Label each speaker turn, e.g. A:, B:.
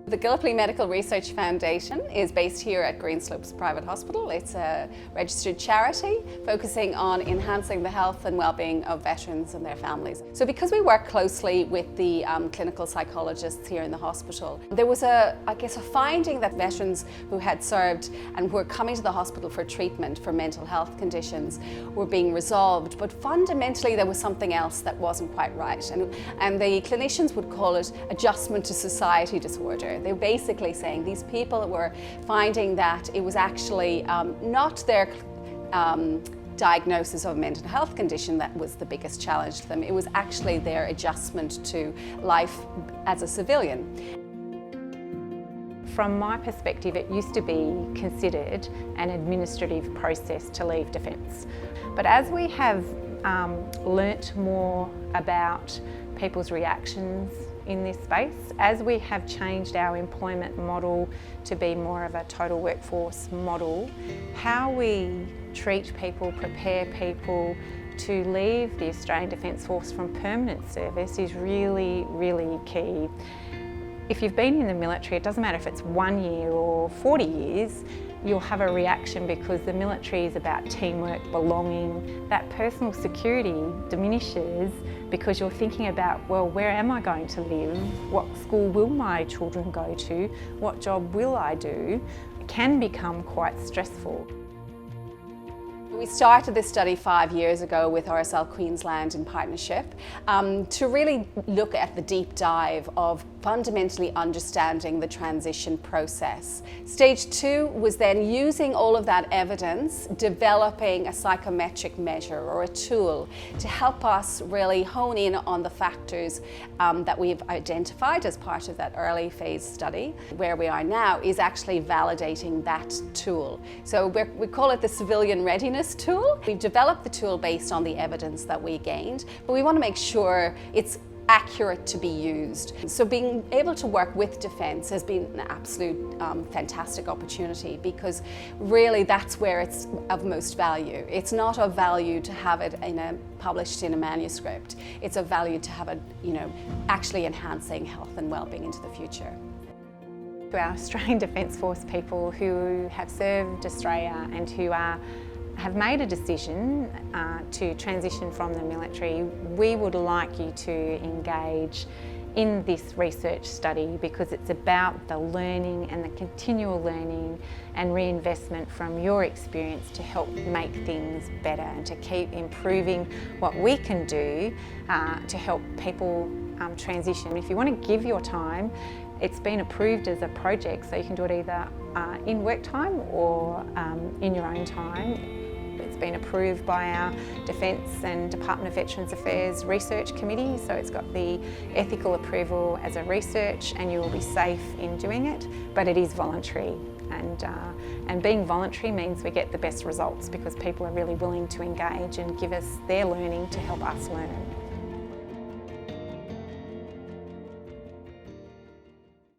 A: The Gallipoli Medical Research Foundation is based here at Greenslopes Private Hospital. It's a registered charity focusing on enhancing the health and well-being of veterans and their families. So because we work closely with the clinical psychologists here in the hospital, there was a finding that veterans who had served and were coming to the hospital for treatment for mental health conditions were being resolved, but fundamentally there was something else that wasn't quite right. And the clinicians would call it adjustment to society disorder. They were basically saying these people were finding that it was actually not their diagnosis of a mental health condition that was the biggest challenge to them. It was actually their adjustment to life as a civilian.
B: From my perspective, it used to be considered an administrative process to leave defence. But as we have learnt more about people's reactions in this space, as we have changed our employment model to be more of a total workforce model, how we treat people, prepare people to leave the Australian Defence Force from permanent service is really, really key. If you've been in the military, it doesn't matter if it's 1 year or 40 years, you'll have a reaction because the military is about teamwork, belonging. That personal security diminishes because you're thinking about, well, where am I going to live? What school will my children go to? What job will I do? It can become quite stressful.
A: We started this study 5 years ago with RSL Queensland in partnership to really look at the deep dive of fundamentally understanding the transition process. Stage 2 was then using all of that evidence, developing a psychometric measure or a tool to help us really hone in on the factors that we've identified as part of that early phase study. Where we are now is actually validating that tool. So we call it the civilian readiness tool. We've developed the tool based on the evidence that we gained, but we want to make sure it's accurate to be used. So being able to work with Defence has been an absolute fantastic opportunity, because really that's where it's of most value. It's not of value to have it published in a manuscript. It's of value to have it, actually enhancing health and well-being into the future.
B: To our Australian Defence Force people who have served Australia and who have made a decision to transition from the military, we would like you to engage in this research study, because it's about the learning and the continual learning and reinvestment from your experience to help make things better and to keep improving what we can do to help people transition. If you want to give your time, it's been approved as a project, so you can do it either in work time or in your own time. It's been approved by our Defence and Department of Veterans Affairs Research Committee, so it's got the ethical approval as a research, and you will be safe in doing it, but it is voluntary. And being voluntary means we get the best results because people are really willing to engage and give us their learning to help us learn.